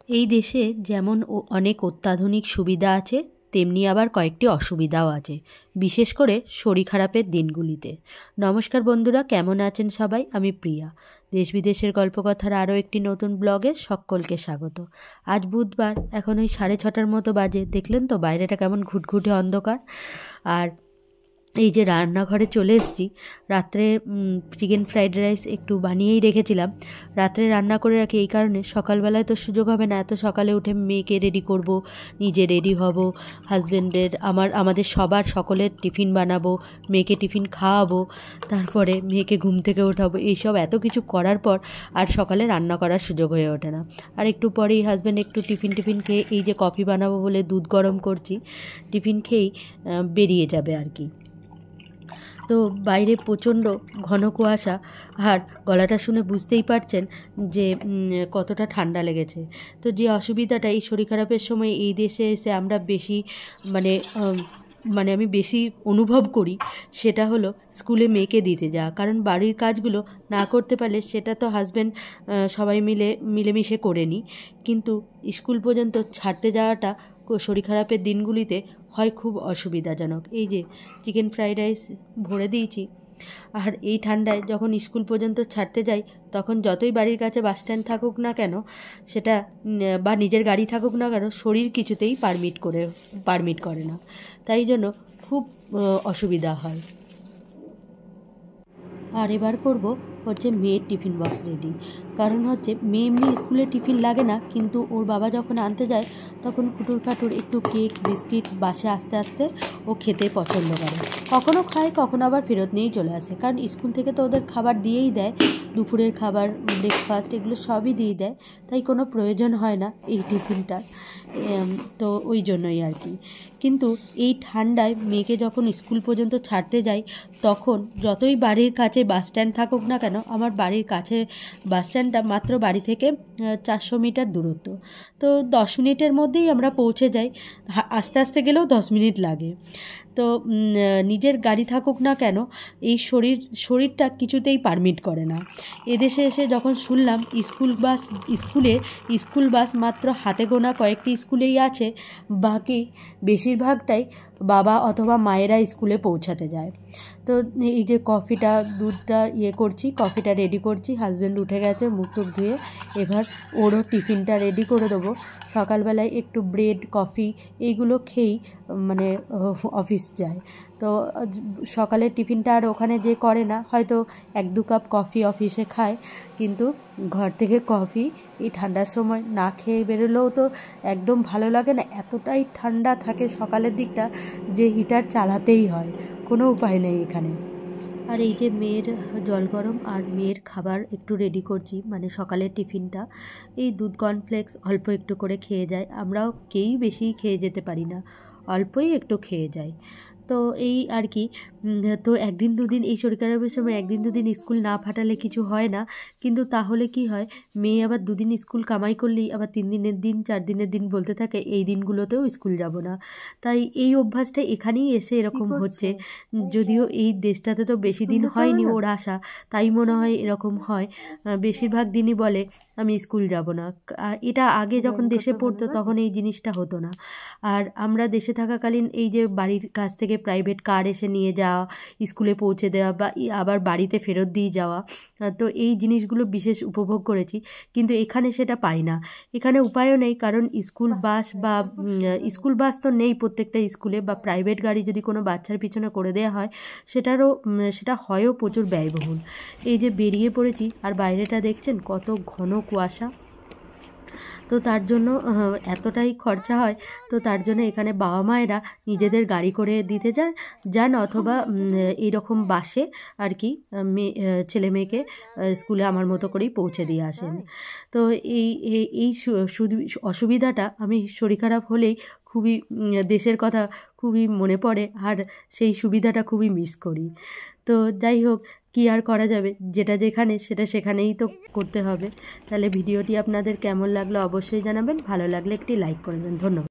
এই দেশে যেমন অনেক অত্যাধুনিক সুবিধা আছে, তেমনি আবার কয়েকটি অসুবিধাও আছে, বিশেষ করে শরীর খারাপের দিনগুলিতে। নমস্কার বন্ধুরা, কেমন আছেন সবাই? আমি প্রিয়া। দেশ বিদেশের গল্পকথার আরও একটি নতুন ব্লগে সকলকে স্বাগত। আজ বুধবার, এখন ওই 6:30 মতো বাজে। দেখলেন তো বাইরেটা কেমন ঘুটঘুটে অন্ধকার। আর এই যে রান্নাঘরে চলে এসেছি, রাত্রে চিকেন ফ্রাইড রাইস একটু বানিয়েই রেখেছিলাম। রাত্রে রান্না করে রাখি এই কারণে, সকালবেলায় তো সুযোগ হবে না, এত সকালে উঠে মেয়েকে রেডি করব, নিজে রেডি হব, হাজব্যান্ডের আমাদের সকলের টিফিন বানাবো, মেয়েকে টিফিন খাওয়াবো, তারপরে মেয়েকে ঘুম থেকে ওঠাবো, এইসব এত কিছু করার পর আর সকালে রান্না করার সুযোগ হয়ে ওঠে না। আর একটু পরেই হাজব্যান্ড একটু টিফিন খেয়ে, এই যে কফি বানাবো বলে দুধ গরম করছি, টিফিন খেয়েই বেরিয়ে যাবে আর কি। তো বাইরে প্রচণ্ড ঘন কুয়াশা, আর গলাটা শুনে বুঝতেই পারছেন যে কতটা ঠান্ডা লেগেছে। তো যে অসুবিধাটা এই শরীর খারাপের সময় এই দেশে এসে আমরা বেশি আমি বেশি অনুভব করি, সেটা হলো স্কুলে মেয়েকে দিতে যাওয়া। কারণ বাড়ির কাজগুলো না করতে পারলে সেটা তো হাজব্যান্ড সবাই মিলেমিশে করে নিই, কিন্তু স্কুল পর্যন্ত ছাড়তে যাওয়াটা শরীর খারাপের দিনগুলিতে হয় খুব অসুবিধাজনক। এই যে চিকেন ফ্রাইড রাইস ভরে দিয়েছি, আর এই ঠান্ডায় যখন স্কুল পর্যন্ত ছাড়তে যাই, তখন যতই বাড়ির কাছে বাস স্ট্যান্ড থাকুক না কেন, সেটা বা নিজের গাড়ি থাকুক না কেন, শরীর কিছুতেই পারমিট করে না। তাই জন্য খুব অসুবিধা হয়। আর এবার করব হচ্ছে মেয়ের টিফিন বক্স রেডি। কারণ হচ্ছে মেয়ে এমনি স্কুলে টিফিন লাগে না, কিন্তু ওর বাবা যখন আনতে যায় তখন খাটুর একটু কেক বিস্কিট বাসে আস্তে আস্তে ও খেতে পছন্দ করে। কখনও খায়, কখনো আবার ফেরত নিয়েই চলে আসে, কারণ স্কুল থেকে তো ওদের খাবার দিয়েই দেয়, দুপুরের খাবার, ব্রেকফাস্ট, এগুলো সবই দিয়ে দেয়, তাই কোনো প্রয়োজন হয় না এই টিফিনটার। তো ওই জন্যই আর কি। কিন্তু এই ঠান্ডায় মেয়েকে যখন স্কুল পর্যন্ত ছাড়তে যাই, তখন যতই বাড়ির কাছে বাস স্ট্যান্ড থাকুক না কেন, আমার বাড়ির কাছে বাস স্ট্যান্ডটা মাত্র বাড়ি থেকে 400 মিটার দূরত্ব। তো 10 মিনিটের মধ্যেই আমরা পৌঁছে যাই, আস্তে আস্তে গেলেও 10 মিনিট লাগে। তো নিজের গাড়ি থাকুক না কেন, এই শরীরটা কিছুতেই পারমিট করে না। এদেশে এসে যখন শুনলাম স্কুল বাস মাত্র হাতে গোনা কয়েকটি স্কুলেই আছে, বাকি বেশিরভাগটাই বাবা অথবা মায়েরা স্কুলে পৌঁছাতে যায়। তো এই যে দুধটা কফিটা রেডি করছি, হাজব্যান্ড উঠে গেছে, মুখ টুক ধুয়ে, এবার ওরও টিফিনটা রেডি করে দেবো। সকালবেলায় একটু ব্রেড কফি এইগুলো খেয়েই অফিস যায়। তো সকালের টিফিনটা আর ওখানে যে করে না, হয়তো 1-2 কাপ কফি অফিসে খায়, কিন্তু ঘর থেকে কফি এই ঠান্ডার সময় না খেয়ে বেরোলেও তো একদম ভালো লাগে না। এতটাই ঠান্ডা থাকে সকালের দিকটা যে হিটার চালাতেই হয়, কোনো উপায় নেই এখানে। আর এই যে মেয়ের জল গরম আর মেয়ের খাবার একটু রেডি করছি, সকালের টিফিনটা। এই দুধ কর্নফ্লেক্স অল্প একটু করে খেয়ে যায়, আমরাও কেউই বেশি খেয়ে যেতে পারি না, অল্পই একটু খেয়ে যাই। তো এই আর কি। তো 1-2 দিন এই শরীর খারাপের সময় 1-2 দিন স্কুল না ফাটালে কিছু হয় না, কিন্তু তাহলে কি হয়, মেয়ে আবার 2 দিন স্কুল কামাই করলেই আবার 3 দিনের দিন 4 দিনের দিন বলতে থাকে, এই দিনগুলোতেও স্কুল যাব না। তাই এই অভ্যাসটা এখানেই এসে এরকম হচ্ছে। যদিও এই দেশটাতে তো বেশি দিন হয়নি ওর আসা, তাই মনে হয় এরকম হয়। বেশিরভাগ দিনই বলে আমি স্কুল যাব না। এটা আগে যখন দেশে পড়তো তখন এই জিনিসটা হতো না। আর আমরা দেশে থাকাকালীন এই যে বাড়ির কাছ থেকে প্রাইভেট কার এসে নিয়ে যাওয়া, স্কুলে পৌঁছে দেওয়া বা আবার বাড়িতে ফেরত দিয়ে যাওয়া, তো এই জিনিসগুলো বিশেষ উপভোগ করেছি। কিন্তু এখানে সেটা পাই না, এখানে উপায়ও নেই, কারণ স্কুল বাস তো নেই প্রত্যেকটা স্কুলে, বা প্রাইভেট গাড়ি যদি কোনো বাচ্চার পিছনে করে দেওয়া হয়, সেটা হয়ও প্রচুর ব্যয়বহুল। এই যে বেরিয়ে পড়েছি, আর বাইরেটা দেখছেন কত ঘন কুয়াশা। তো তার জন্য এতটাই খরচা হয়, তো তার জন্য এখানে বাবা মায়েরা নিজেদের গাড়ি করে দিতে যান, অথবা এইরকম বাসে আর কি ছেলে মেয়েকে স্কুলে আমার মতো করেই পৌঁছে দিয়ে আসেন। তো এই অসুবিধাটা আমি শরীর খারাপ হলেই খুবই দেশের কথা খুবই মনে পড়ে, আর সেই সুবিধাটা খুবই মিস করি। তো যাই হোক, কি আর করা যাবে, যেটা যেখানে সেটা সেখানেই তো করতে হবে। তাহলে ভিডিওটি আপনাদের কেমন লাগলো অবশ্যই জানাবেন, ভালো লাগলে একটি লাইক করবেন। ধন্যবাদ।